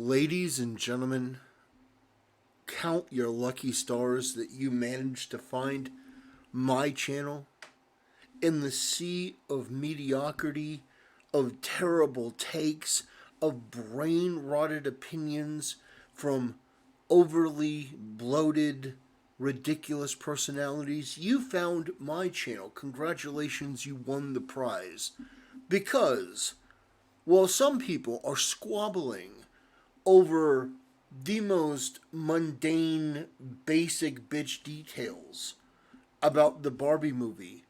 Ladies and gentlemen, count your lucky stars that you managed to find my channel in the sea of mediocrity, of terrible takes, of brain rotted opinions from overly bloated, ridiculous personalities. You found my channel. Congratulations, you won the prize. Because while some people are squabbling over the most mundane, basic bitch details about the Barbie movie,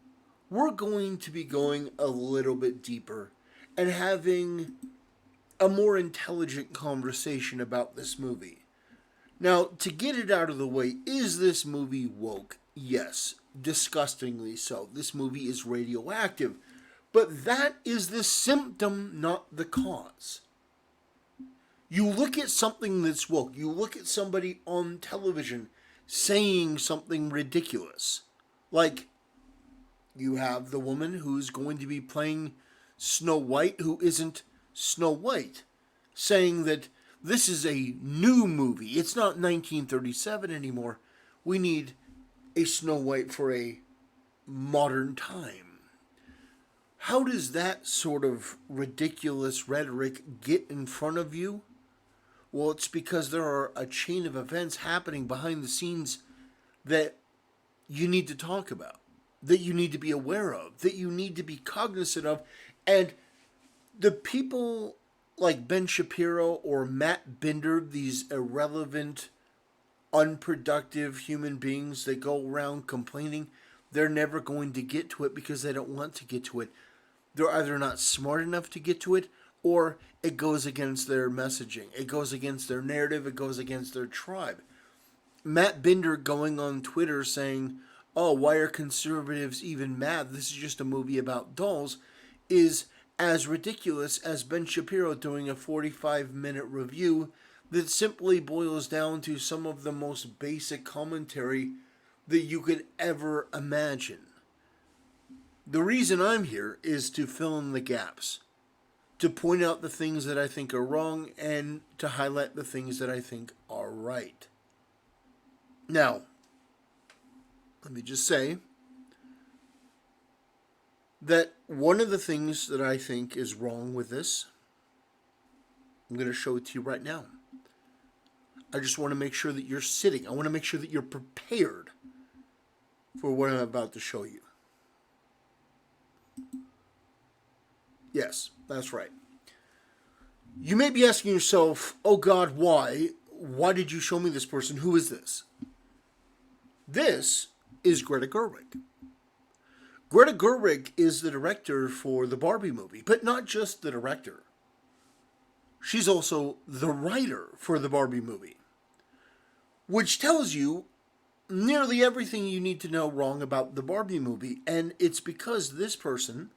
we're going to be going a little bit deeper and having a more intelligent conversation about this movie. Now, to get it out of the way, is this movie woke? Yes, disgustingly so. This movie is radioactive. But that is the symptom, not the cause. You look at something that's woke. You look at somebody on television saying something ridiculous. Like, you have the woman who's going to be playing Snow White who isn't Snow White, saying that this is a new movie. It's not 1937 anymore. We need a Snow White for a modern time. How does that sort of ridiculous rhetoric get in front of you? Well, it's because there are a chain of events happening behind the scenes that you need to talk about, that you need to be aware of, that you need to be cognizant of. And the people like Ben Shapiro or Matt Binder, these irrelevant, unproductive human beings that go around complaining, they're never going to get to it because they don't want to get to it. They're either not smart enough to get to it, or it goes against their messaging. It goes against their narrative. It goes against their tribe. Matt Binder going on Twitter saying, oh, why are conservatives even mad? This is just a movie about dolls, is as ridiculous as Ben Shapiro doing a 45-minute review that simply boils down to some of the most basic commentary that you could ever imagine. The reason I'm here is to fill in the gaps, to point out the things that I think are wrong, and to highlight the things that I think are right. Now, let me just say that one of the things that I think is wrong with this, I'm going to show it to you right now. I just want to make sure that you're sitting. I want to make sure that you're prepared for what I'm about to show you. Yes, that's right. You may be asking yourself, oh God, why? Why did you show me this person? Who is this? This is Greta Gerwig. Greta Gerwig is the director for the Barbie movie, but not just the director. She's also the writer for the Barbie movie, which tells you nearly everything you need to know wrong about the Barbie movie, and it's because this person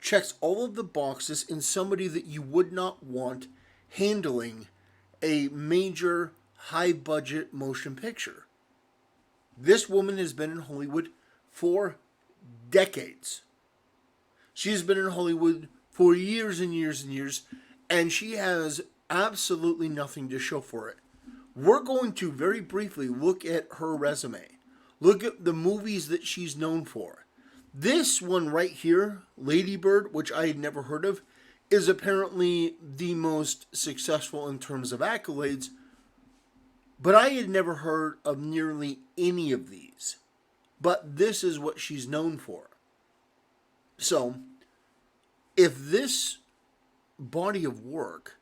checks all of the boxes in somebody that you would not want handling a major high-budget motion picture. This woman has been in Hollywood for decades. She's been in Hollywood for years and years and years, and she has absolutely nothing to show for it. We're going to very briefly look at her resume. Look at the movies that she's known for. This one right here, Lady Bird, which I had never heard of, is apparently the most successful in terms of accolades, but I had never heard of nearly any of these. But this is what she's known for. So, if this body of work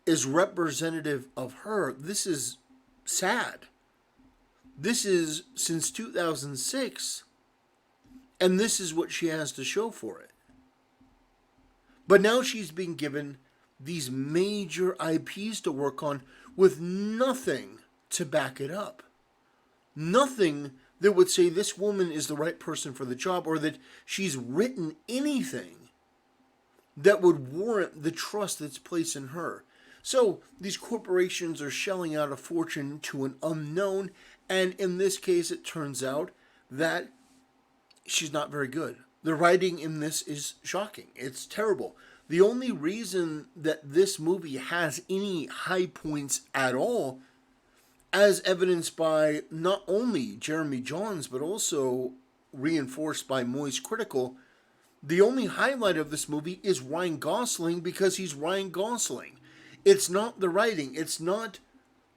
is representative of her, this is sad. This is since 2006, and this is what she has to show for it. But now she's being given these major IPs to work on with nothing to back it up. Nothing that would say this woman is the right person for the job, or that she's written anything that would warrant the trust that's placed in her. So these corporations are shelling out a fortune to an unknown, and in this case it turns out that she's not very good. The writing in this is shocking. It's terrible. The only reason that this movie has any high points at all, as evidenced by not only Jeremy Jahns, but also reinforced by Moist Critical, the only highlight of this movie is Ryan Gosling because he's Ryan Gosling. It's not the writing, it's not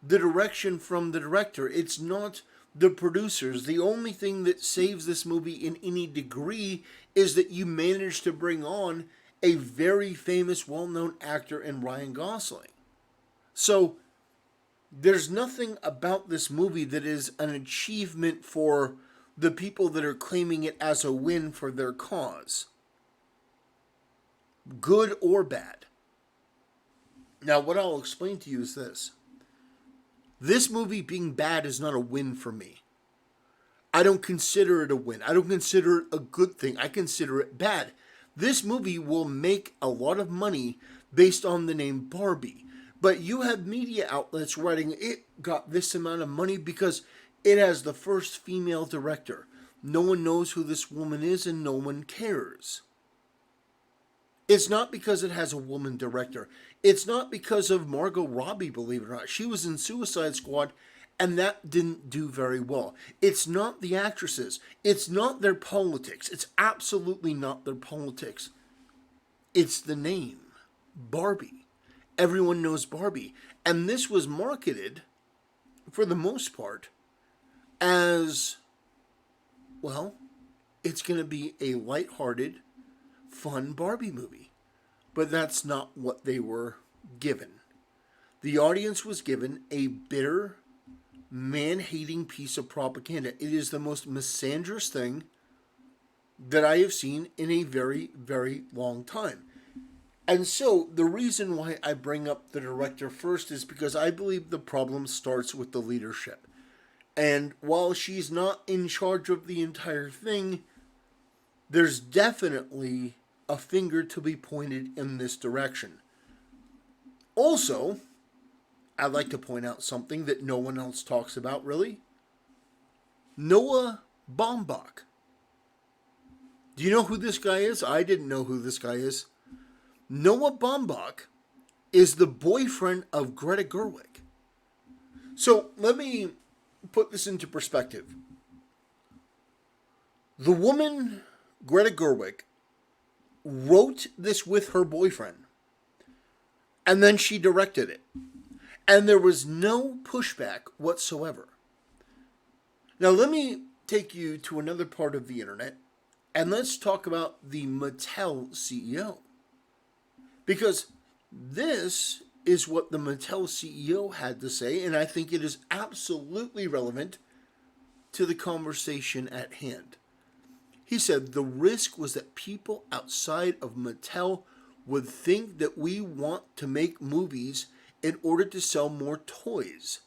the direction from the director, it's not the producers. The only thing that saves this movie in any degree is that you managed to bring on a very famous, well known actor in Ryan Gosling. So, there's nothing about this movie that is an achievement for the people that are claiming it as a win for their cause, good or bad. Now, what I'll explain to you is this. This movie being bad is not a win for me. I don't consider it a win. I don't consider it a good thing. I consider it bad. This movie will make a lot of money based on the name Barbie. But you have media outlets writing it got this amount of money because it has the first female director. No one knows who this woman is and no one cares. It's not because it has a woman director. It's not because of Margot Robbie, believe it or not. She was in Suicide Squad and that didn't do very well. It's not the actresses. It's not their politics. It's absolutely not their politics. It's the name, Barbie. Everyone knows Barbie. And this was marketed, for the most part, as, well, it's going to be a lighthearted, fun Barbie movie. But that's not what they were given. The audience was given a bitter, man-hating piece of propaganda. It is the most misandrous thing that I have seen in a very, very long time. And so, the reason why I bring up the director first is because I believe the problem starts with the leadership. And while she's not in charge of the entire thing, there's definitely a finger to be pointed in this direction. Also, I'd like to point out something that no one else talks about, really. Noah Baumbach. Do you know who this guy is? I didn't know who this guy is. Noah Baumbach is the boyfriend of Greta Gerwig. So let me put this into perspective. The woman, Greta Gerwig, wrote this with her boyfriend. And then she directed it. And there was no pushback whatsoever. Now let me take you to another part of the internet. And let's talk about the Mattel CEO. Because this is what the Mattel CEO had to say, and I think it is absolutely relevant to the conversation at hand. He said the risk was that people outside of Mattel would think that we want to make movies in order to sell more toys.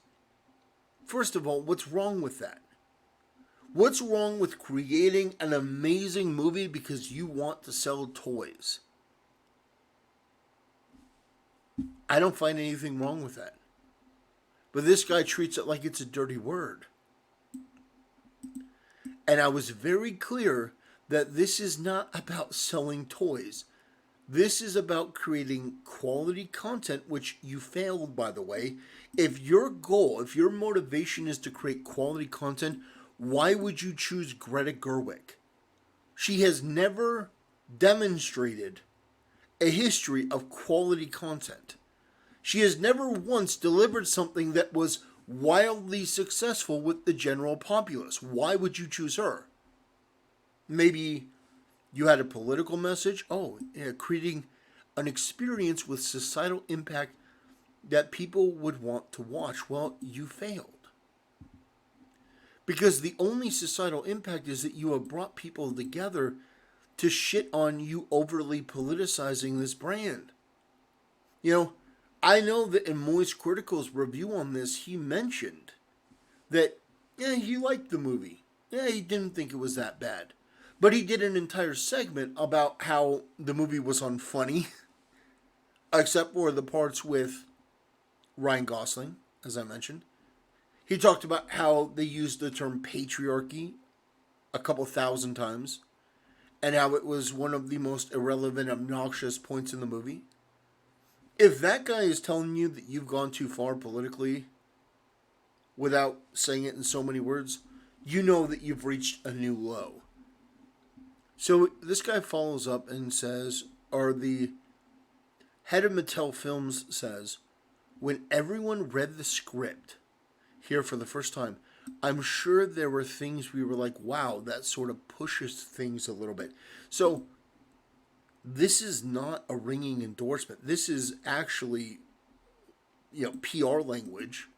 First of all, what's wrong with that? What's wrong with creating an amazing movie because you want to sell toys? I don't find anything wrong with that. But this guy treats it like it's a dirty word. And I was very clear that this is not about selling toys. This is about creating quality content, which you failed, by the way. If your goal, if your motivation is to create quality content, why would you choose Greta Gerwig? She has never demonstrated a history of quality content. She has never once delivered something that was wildly successful with the general populace. Why would you choose her? Maybe you had a political message. Oh, yeah, creating an experience with societal impact that people would want to watch. Well, you failed. Because the only societal impact is that you have brought people together to shit on you overly politicizing this brand. You know, I know that in Moist Critical's review on this, he mentioned that, yeah, he liked the movie. Yeah, he didn't think it was that bad. But he did an entire segment about how the movie was unfunny, except for the parts with Ryan Gosling, as I mentioned. He talked about how they used the term patriarchy a couple thousand times. and how it was one of the most irrelevant, obnoxious points in the movie. If that guy is telling you that you've gone too far politically without saying it in so many words, you know that you've reached a new low. So this guy follows up and says, or the head of Mattel Films says, when everyone read the script here for the first time, I'm sure there were things we were like, wow, that sort of pushes things a little bit. So this is not a ringing endorsement. This is actually, PR language.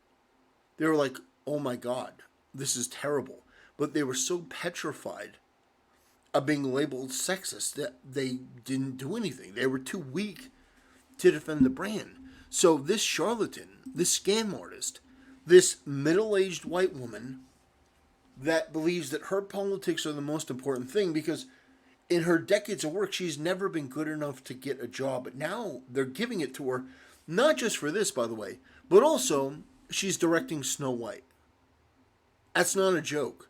They were like, oh my God, this is terrible. But they were so petrified of being labeled sexist that they didn't do anything. They were too weak to defend the brand. So this charlatan, this scam artist, this middle-aged white woman that believes that her politics are the most important thing because in her decades of work, she's never been good enough to get a job. But now they're giving it to her, not just for this, by the way, but also she's directing Snow White. That's not a joke.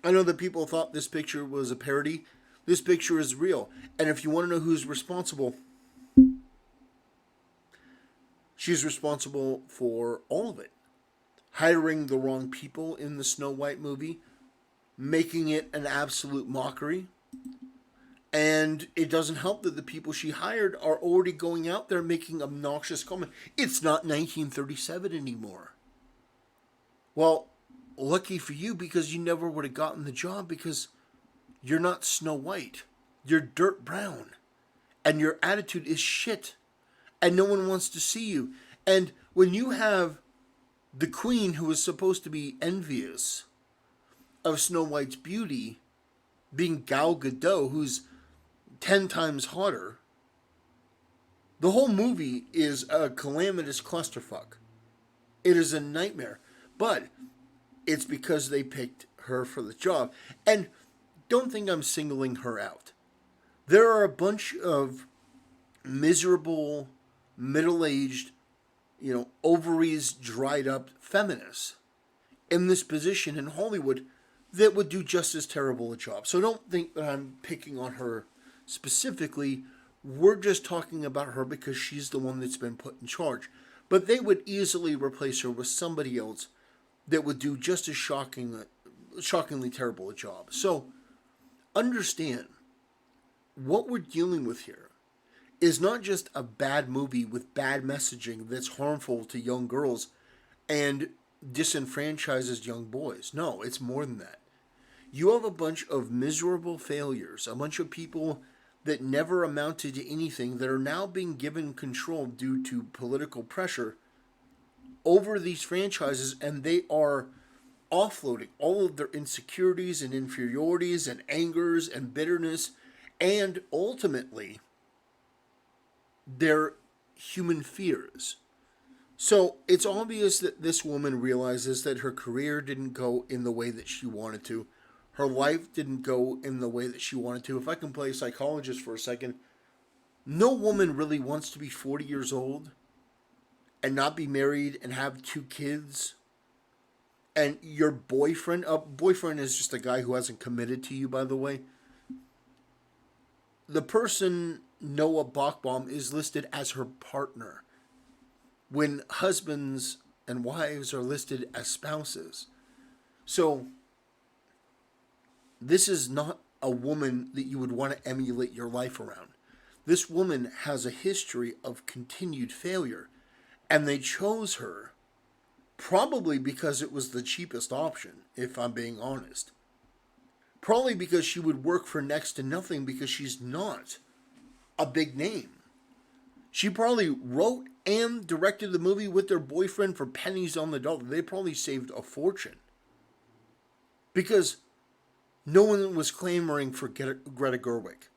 I know that people thought this picture was a parody. This picture is real. And if you want to know who's responsible, she's responsible for all of it. Hiring the wrong people in the Snow White movie, making it an absolute mockery. And it doesn't help that the people she hired are already going out there making obnoxious comments. It's not 1937 anymore. Well, lucky for you because you never would have gotten the job because you're not Snow White. You're dirt brown. And your attitude is shit. And no one wants to see you. And when you have the queen who is supposed to be envious of Snow White's beauty being Gal Gadot, who's 10 times hotter, the whole movie is a calamitous clusterfuck. It is a nightmare. But it's because they picked her for the job. And don't think I'm singling her out. There are a bunch of miserable, middle-aged, ovaries dried up feminists in this position in Hollywood that would do just as terrible a job. So don't think that I'm picking on her specifically. We're just talking about her because she's the one that's been put in charge. But they would easily replace her with somebody else that would do just as shockingly terrible a job. So understand, what we're dealing with here is not just a bad movie with bad messaging that's harmful to young girls and disenfranchises young boys. No, it's more than that. You have a bunch of miserable failures, a bunch of people that never amounted to anything that are now being given control due to political pressure over these franchises, and they are offloading all of their insecurities and inferiorities and angers and bitterness and ultimately their human fears. So it's obvious that this woman realizes that her career didn't go in the way that she wanted to. Her life didn't go in the way that she wanted to. If I can play psychologist for a second, no woman really wants to be 40 years old and not be married and have 2 kids. And your boyfriend is just a guy who hasn't committed to you, by the way. The person, Noah Bachbaum, is listed as her partner, when husbands and wives are listed as spouses. So this is not a woman that you would want to emulate your life around. This woman has a history of continued failure, and they chose her probably because it was the cheapest option, if I'm being honest. Probably because she would work for next to nothing because she's not a big name. She probably wrote and directed the movie with their boyfriend for pennies on the dollar. They probably saved a fortune. Because no one was clamoring for Greta Gerwig.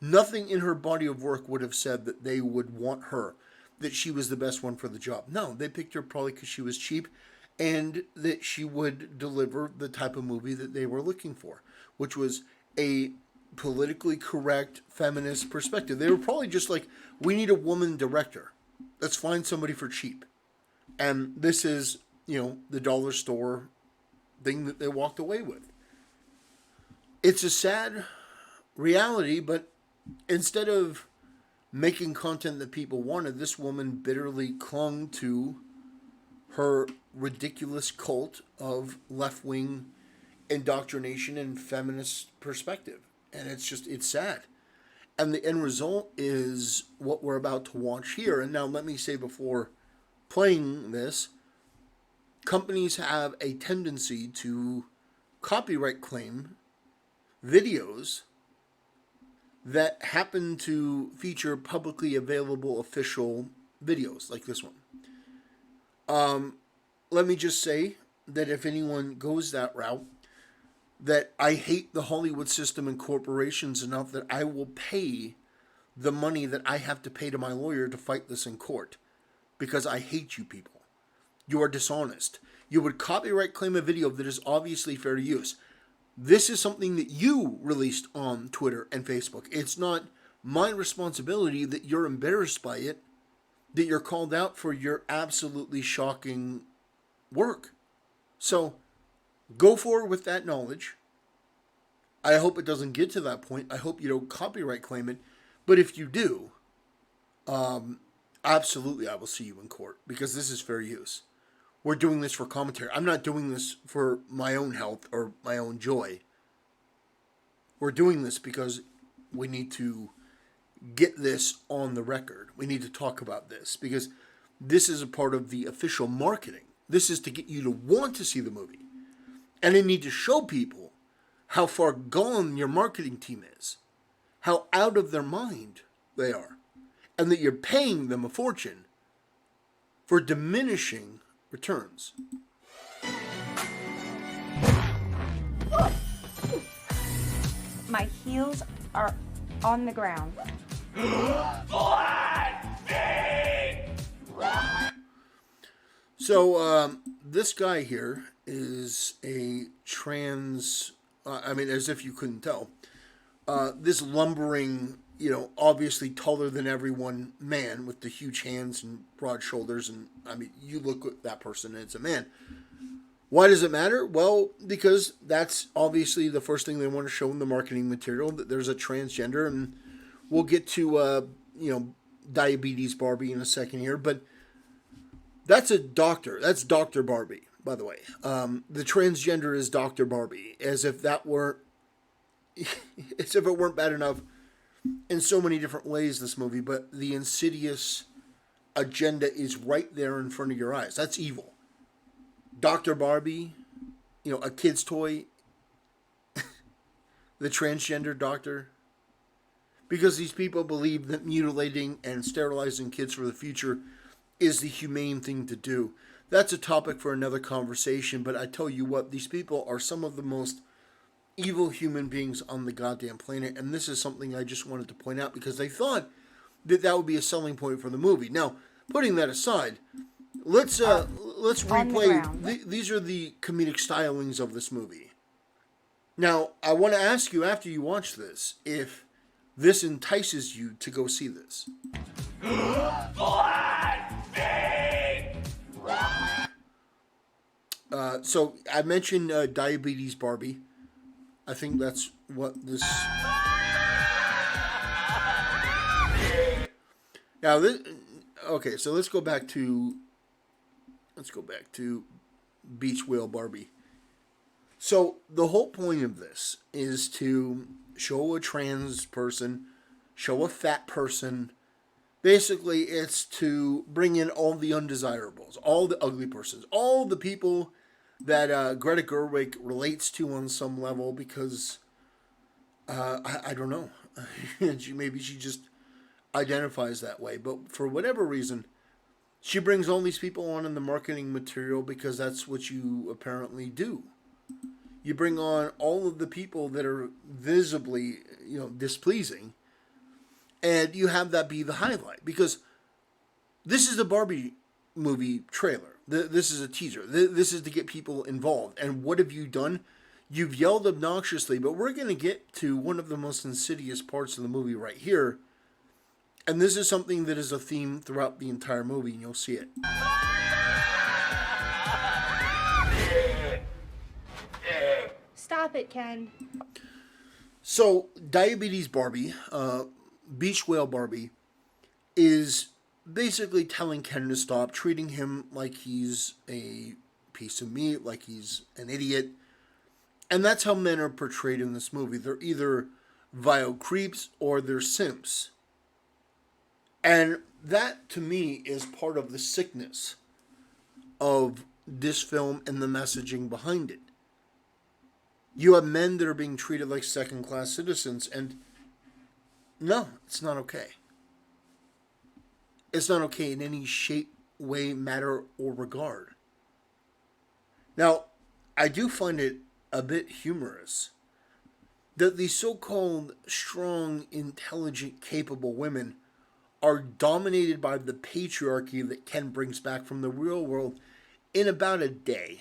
Nothing in her body of work would have said that they would want her, that she was the best one for the job. No, they picked her probably because she was cheap and that she would deliver the type of movie that they were looking for, which was a politically correct feminist perspective. They were probably just like, we need a woman director. Let's find somebody for cheap. And this is, the dollar store thing that they walked away with. It's a sad reality, but instead of making content that people wanted, this woman bitterly clung to her ridiculous cult of left wing indoctrination and feminist perspective. And it's sad. And the end result is what we're about to watch here. And now, let me say before playing this, companies have a tendency to copyright claim videos that happen to feature publicly available official videos like this one. Let me just say that if anyone goes that route, that I hate the Hollywood system and corporations enough that I will pay the money that I have to pay to my lawyer to fight this in court, because I hate you people. You are dishonest. You would copyright claim a video that is obviously fair use. This is something that you released on Twitter and Facebook. It's not my responsibility that you're embarrassed by it, that you're called out for your absolutely shocking work. So, go forward with that knowledge. I hope it doesn't get to that point. I hope you don't copyright claim it. But if you do, absolutely I will see you in court, because this is fair use. We're doing this for commentary. I'm not doing this for my own health or my own joy. We're doing this because we need to get this on the record. We need to talk about this because this is a part of the official marketing. This is to get you to want to see the movie. And they need to show people how far gone your marketing team is, how out of their mind they are, and that you're paying them a fortune for diminishing returns. My heels are on the ground. So, this guy here is a trans, as if you couldn't tell, this lumbering, obviously taller than everyone man with the huge hands and broad shoulders. And, you look at that person and it's a man. Why does it matter? Well, because that's obviously the first thing they want to show in the marketing material, that there's a transgender. And we'll get to, diabetes Barbie in a second here. But that's a doctor. That's Dr. Barbie, by the way. The transgender is Dr. Barbie, as if it weren't bad enough in so many different ways, this movie. But the insidious agenda is right there in front of your eyes. That's evil. Dr. Barbie, a kid's toy. The transgender doctor. Because these people believe that mutilating and sterilizing kids for the future is the humane thing to do. That's a topic for another conversation, but I tell you what, these people are some of the most evil human beings on the goddamn planet, and this is something I just wanted to point out because they thought that would be a selling point for the movie. Now, putting that aside, let's replay. These are the comedic stylings of this movie. Now, I want to ask you after you watch this if this entices you to go see this. So I mentioned diabetes Barbie. I think that's what this. Now this. Okay, so let's go back to Beach Whale Barbie. So the whole point of this is to show a trans person, show a fat person. Basically, it's to bring in all the undesirables, all the ugly persons, all the people that Greta Gerwig relates to on some level because, I don't know, maybe she just identifies that way. But for whatever reason, she brings all these people on in the marketing material because that's what you apparently do. You bring on all of the people that are visibly, displeasing, and you have that be the highlight. Because this is the Barbie movie trailer. This is a teaser. This is to get people involved. And what have you done? You've yelled obnoxiously, but we're going to get to one of the most insidious parts of the movie right here. And this is something that is a theme throughout the entire movie, and you'll see it. Stop it, Ken. So, Diabetes Barbie, Beach Whale Barbie, is basically telling Ken to stop treating him like he's a piece of meat, like he's an idiot. And that's how men are portrayed in this movie. They're either vile creeps or they're simps. And that, to me, is part of the sickness of this film and the messaging behind it. You have men that are being treated like second class citizens, and no, it's not okay. It's not okay in any shape, way, matter, or regard. Now, I do find it a bit humorous that these so called strong, intelligent, capable women are dominated by the patriarchy that Ken brings back from the real world in about a day.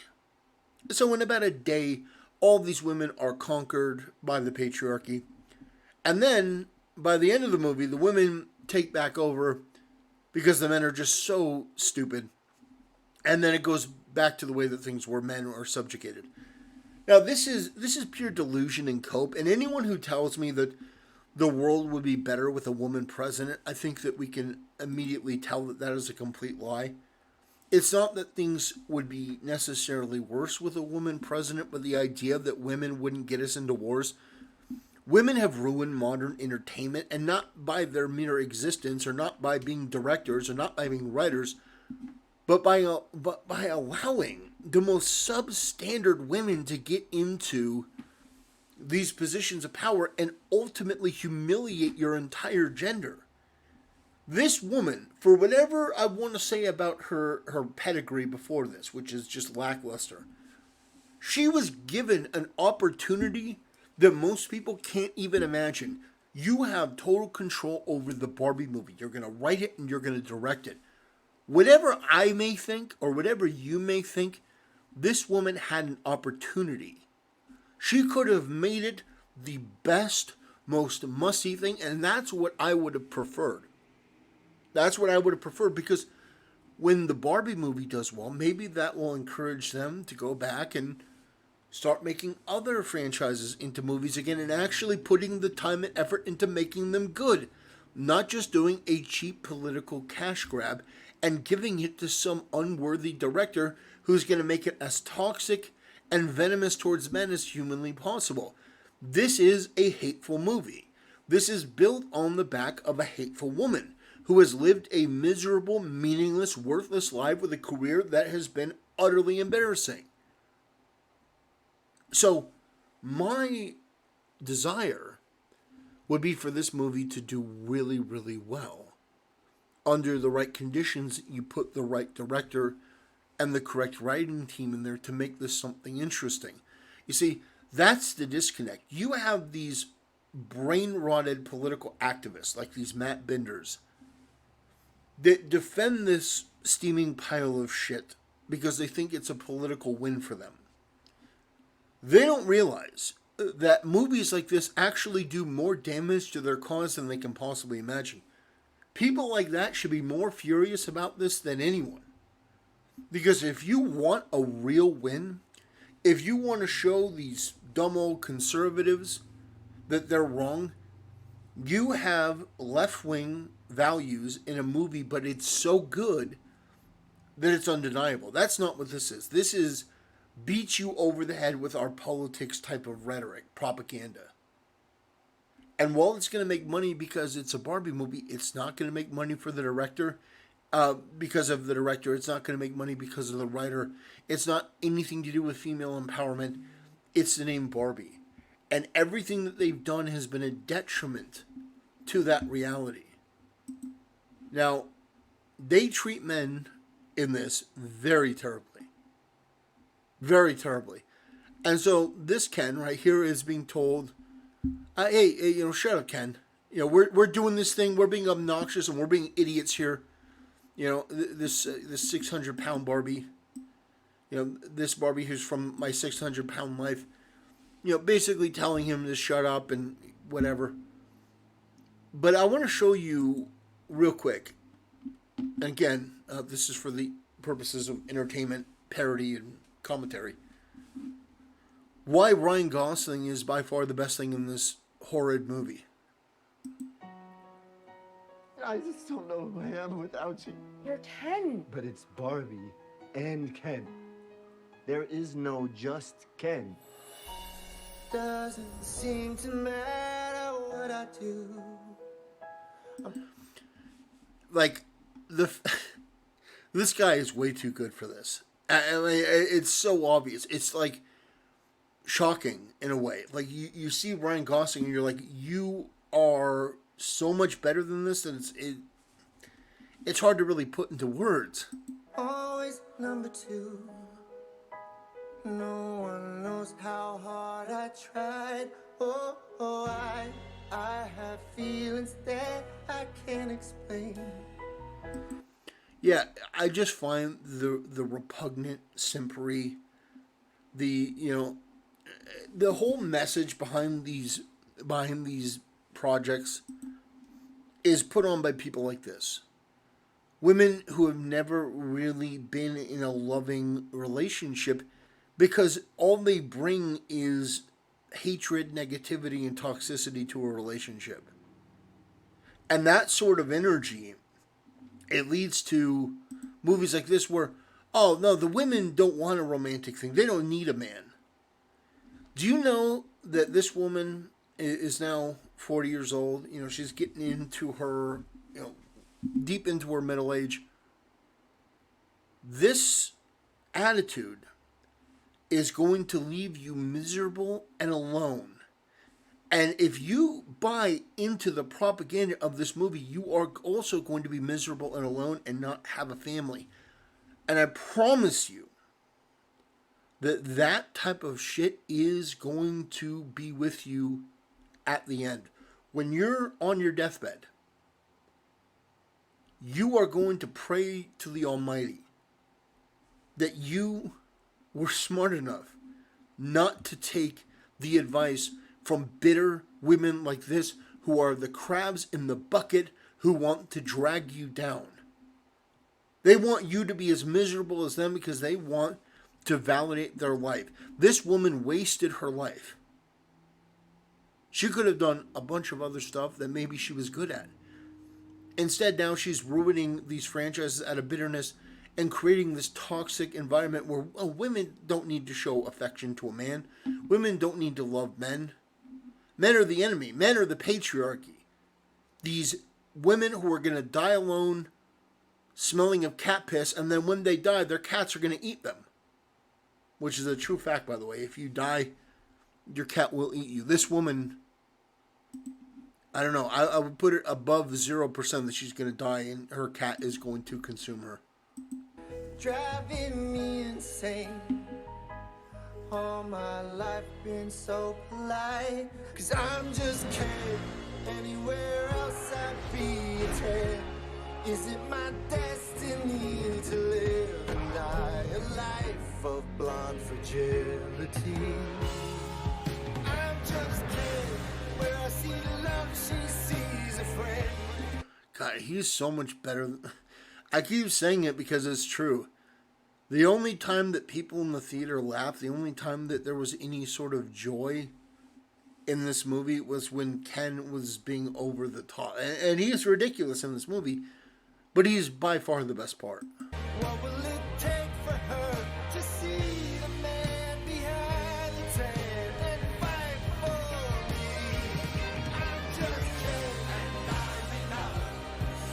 So, in about a day, all these women are conquered by the patriarchy. And then, by the end of the movie, the women take back over because the men are just so stupid. And then it goes back to the way that things were. Men are subjugated. Now, this is pure delusion and cope. And anyone who tells me that the world would be better with a woman president, I think that we can immediately tell that that is a complete lie. It's not that things would be necessarily worse with a woman president, but the idea that women wouldn't get us into wars. Women have ruined modern entertainment, and not by their mere existence, or not by being directors, or not by being writers, but by allowing the most substandard women to get into these positions of power and ultimately humiliate your entire gender. This woman, for whatever I want to say about her pedigree before this, which is just lackluster, she was given an opportunity that most people can't even imagine. You have total control over the Barbie movie. You're going to write it and you're going to direct it. Whatever I may think or whatever you may think, this woman had an opportunity. She could have made it the best, most must-see thing, and that's what I would have preferred. That's what I would have preferred, because when the Barbie movie does well, maybe that will encourage them to go back and start making other franchises into movies again and actually putting the time and effort into making them good. Not just doing a cheap political cash grab and giving it to some unworthy director who's going to make it as toxic and venomous towards men as humanly possible. This is a hateful movie. This is built on the back of a hateful woman who has lived a miserable, meaningless, worthless life with a career that has been utterly embarrassing. So, my desire would be for this movie to do really, really well. Under the right conditions, you put the right director and the correct writing team in there to make this something interesting. You see, that's the disconnect. You have these brain-rotted political activists like these Matt Binders that defend this steaming pile of shit because they think it's a political win for them. They don't realize that movies like this actually do more damage to their cause than they can possibly imagine. People like that should be more furious about this than anyone. Because if you want a real win, if you want to show these dumb old conservatives that they're wrong, you have left-wing values in a movie, but it's so good that it's undeniable. That's not what this is. This is beat you over the head with our politics type of rhetoric, propaganda. And while it's going to make money because it's a Barbie movie, it's not going to make money for the director because of the director. It's not going to make money because of the writer. It's not anything to do with female empowerment. It's the name Barbie. And everything that they've done has been a detriment to that reality. Now, they treat men in this very terribly. Very terribly. And so this Ken right here is being told, hey, shut up, Ken. We're doing this thing. We're being obnoxious and we're being idiots here. This 600-pound Barbie. This Barbie who's from my 600-pound life. Basically telling him to shut up and whatever. But I want to show you real quick. And again, this is for the purposes of entertainment, parody, and commentary. Why Ryan Gosling is by far the best thing in this horrid movie. I just don't know who I am without you. You're 10. But it's Barbie and Ken. There is no just Ken. Doesn't seem to matter what I do. Like, this guy is way too good for this. I mean, it's so obvious. It's like shocking in a way. Like you see Ryan Gosling and you're like, you are so much better than this that it's hard to really put into words. Always number two. No one knows how hard I tried. I have feelings that I can't explain. Yeah, I just find the repugnant simpery, the whole message behind these projects is put on by people like this. Women who have never really been in a loving relationship because all they bring is hatred, negativity, and toxicity to a relationship. And that sort of energy, it leads to movies like this where, oh no, the women don't want a romantic thing. They don't need a man. Do you know that this woman is now 40 years old? You know, she's getting into her, deep into her middle age. This attitude is going to leave you miserable and alone. And if you buy into the propaganda of this movie, you are also going to be miserable and alone and not have a family. And I promise you that type of shit is going to be with you at the end. When you're on your deathbed, you are going to pray to the Almighty that you were smart enough not to take the advice from bitter women like this who are the crabs in the bucket who want to drag you down. They want you to be as miserable as them because they want to validate their life. This woman wasted her life. She could have done a bunch of other stuff that maybe she was good at. Instead, now she's ruining these franchises out of bitterness and creating this toxic environment where women don't need to show affection to a man. Women don't need to love men. Men are the enemy. Men are the patriarchy. These women who are going to die alone, smelling of cat piss, and then when they die, their cats are going to eat them. Which is a true fact, by the way. If you die, your cat will eat you. This woman, I don't know. I would put it above 0% that she's going to die and her cat is going to consume her. Driving me insane. All my life been so polite. 'Cause I'm just kidding. Anywhere else I'd be a 10. Is it my destiny to live and die a life of blonde fragility? I'm just kidding. Where I see love, she sees a friend. God, he's so much better. I keep saying it because it's true. The only time that people in the theater laughed, the only time that there was any sort of joy in this movie was when Ken was being over the top. And he is ridiculous in this movie, but he's by far the best part. What will it take for her to see the man behind the tan and fight for me? I'm just kidding, and I'm enough,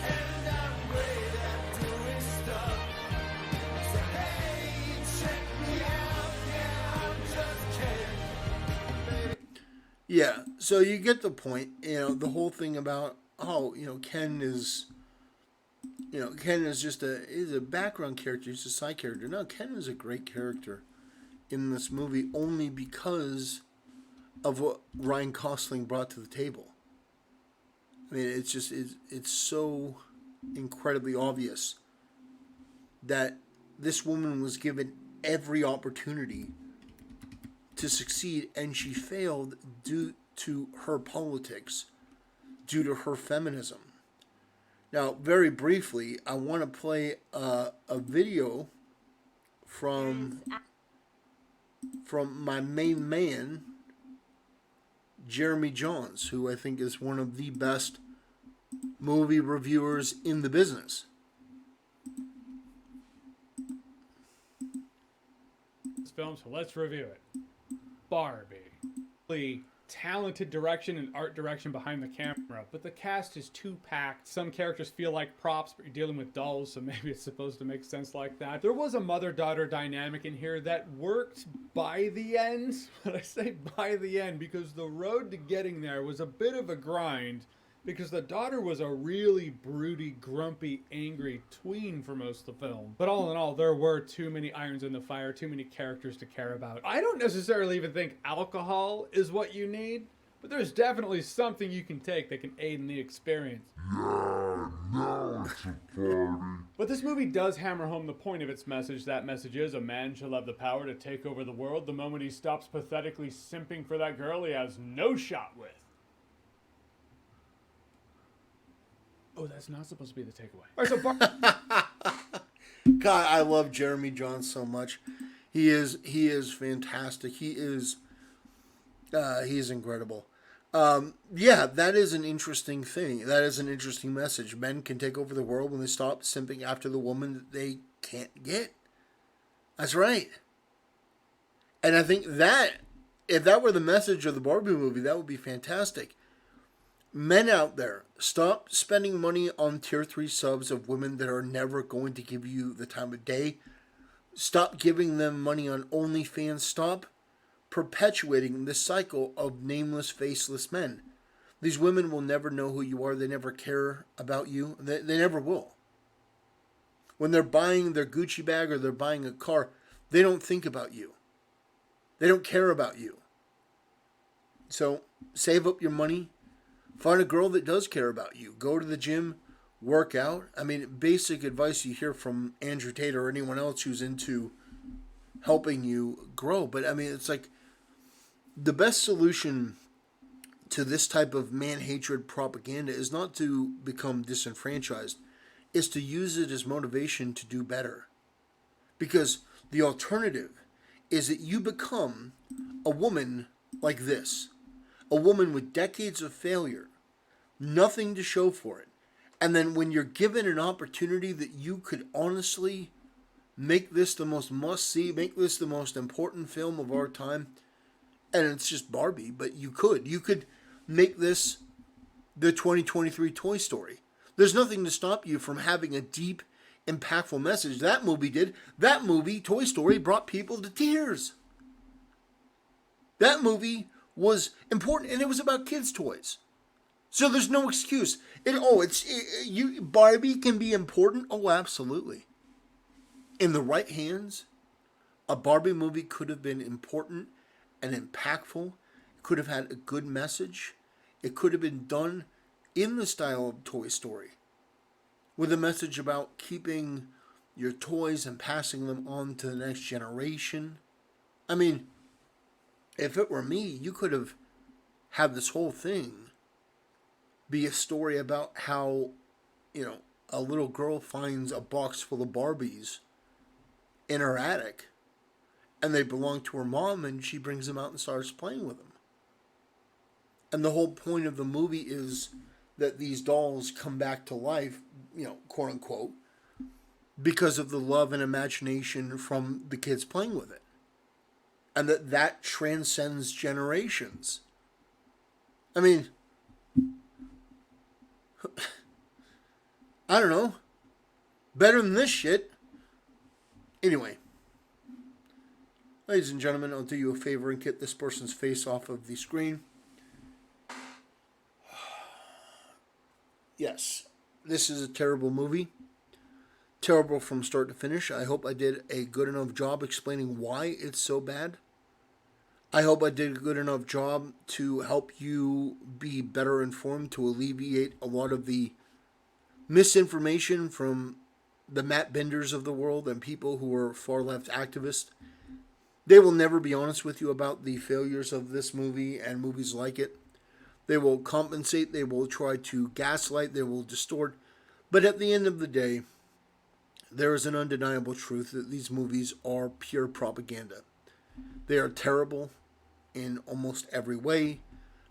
and I'm great at doing stuff. So hey, check me out, yeah, I'm just kidding. Yeah, so you get the point. The whole thing about, Ken is... Ken is just is a background character. He's a side character. No, Ken is a great character in this movie only because of what Ryan Gosling brought to the table. I mean, it's so incredibly obvious that this woman was given every opportunity to succeed, and she failed due to her politics, due to her feminism. Now, very briefly, I want to play a video from my main man, Jeremy Jahns, who I think is one of the best movie reviewers in the business. This film, so let's review it. Barbie. Really talented direction and art direction behind the camera, but the cast is too packed. Some characters feel like props, but you're dealing with dolls, so maybe it's supposed to make sense like that. There was a mother-daughter dynamic in here that worked by the end, but I say by the end because the road to getting there was a bit of a grind, because the daughter was a really broody, grumpy, angry tween for most of the film. But all in all, there were too many irons in the fire, too many characters to care about. I don't necessarily even think alcohol is what you need, but there's definitely something you can take that can aid in the experience. Yeah, now it's a party. But this movie does hammer home the point of its message. That message is a man shall have the power to take over the world the moment he stops pathetically simping for that girl he has no shot with. Oh, that's not supposed to be the takeaway. All right, so God, I love Jeremy Jahns so much. He is fantastic. He's incredible. Yeah, that is an interesting thing. That is an interesting message. Men can take over the world when they stop simping after the woman that they can't get. That's right. And I think that, if that were the message of the Barbie movie, that would be fantastic. Men out there, stop spending money on tier 3 subs of women that are never going to give you the time of day. Stop giving them money on OnlyFans. Stop perpetuating this cycle of nameless, faceless men. These women will never know who you are. They never care about you. They never will. When they're buying their Gucci bag or they're buying a car, they don't think about you. They don't care about you. So save up your money. Find a girl that does care about you. Go to the gym, work out. I mean, basic advice you hear from Andrew Tate or anyone else who's into helping you grow. But I mean, it's like the best solution to this type of man-hatred propaganda is not to become disenfranchised. It's to use it as motivation to do better. Because the alternative is that you become a woman like this. A woman with decades of failure, nothing to show for it. And then when you're given an opportunity that you could honestly make this the most must-see, make this the most important film of our time, and it's just Barbie, but you could make this the 2023 Toy Story. There's nothing to stop you from having a deep, impactful message. That movie did. That movie, Toy Story, brought people to tears. That movie was important, and it was about kids' toys. So there's no excuse. Barbie can be important. Oh, absolutely. In the right hands, a Barbie movie could have been important and impactful. It could have had a good message. It could have been done in the style of Toy Story, with a message about keeping your toys and passing them on to the next generation. I mean, if it were me, you could have had this whole thing be a story about how, a little girl finds a box full of Barbies in her attic, and they belong to her mom, and she brings them out and starts playing with them. And the whole point of the movie is that these dolls come back to life, quote unquote, because of the love and imagination from the kids playing with it. And that transcends generations. I mean, I don't know. Better than this shit. Anyway. Ladies and gentlemen, I'll do you a favor and get this person's face off of the screen. Yes, this is a terrible movie. Terrible from start to finish. I hope I did a good enough job explaining why it's so bad. I hope I did a good enough job to help you be better informed, to alleviate a lot of the misinformation from the Matt Benders of the world and people who are far left activists. They will never be honest with you about the failures of this movie and movies like it. They will compensate, they will try to gaslight, they will distort. But at the end of the day, there is an undeniable truth that these movies are pure propaganda. They are terrible in almost every way.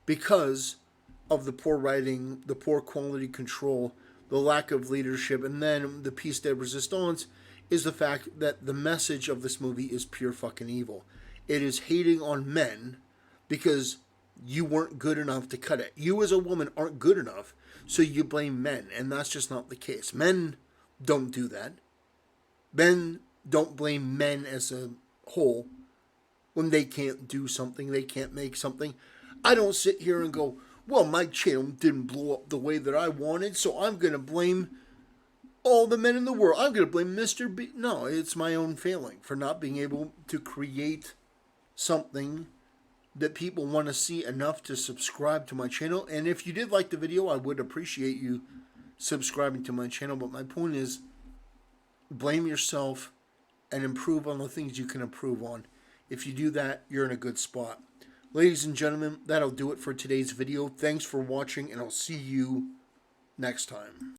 because of the poor writing, the poor quality control, the lack of leadership, and then the piece de resistance is the fact that the message of this movie is pure fucking evil. It is hating on men because you weren't good enough to cut it. You as a woman aren't good enough, so you blame men, and that's just not the case. Men don't do that. Men don't blame men as a whole when they can't do something, they can't make something. I don't sit here and go, well, my channel didn't blow up the way that I wanted, so I'm going to blame all the men in the world. I'm going to blame Mr. B. No, it's my own failing for not being able to create something that people want to see enough to subscribe to my channel. And if you did like the video, I would appreciate you subscribing to my channel. But my point is, blame yourself and improve on the things you can improve on. If you do that, you're in a good spot. Ladies and gentlemen, that'll do it for today's video. Thanks for watching, and I'll see you next time.